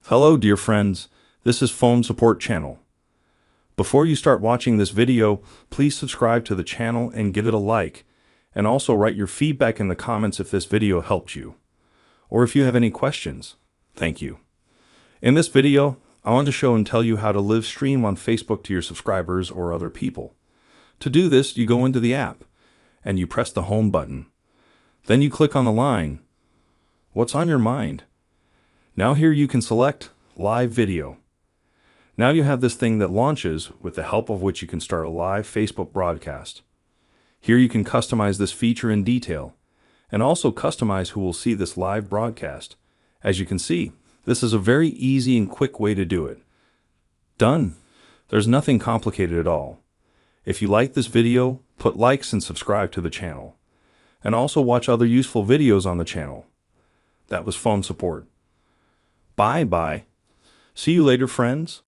Hello, dear friends. This is Phone Support Channel. Before you start watching this video, please subscribe to the channel and give it a like, and also write your feedback in the comments if this video helped you, or if you have any questions. Thank you. In this video, I want to show and tell you how to live stream on Facebook to your subscribers or other people. To do this, you go into the app, and you press the home button. Then you click on the line. What's on your mind? Now here you can select Live Video. Now you have this thing that launches with the help of which you can start a live Facebook broadcast. Here you can customize this feature in detail and also customize who will see this live broadcast. As you can see, this is a very easy and quick way to do it. Done. There's nothing complicated at all. If you like this video, put likes and subscribe to the channel. And also watch other useful videos on the channel. That was Phone Support. Bye-bye. See you later, friends.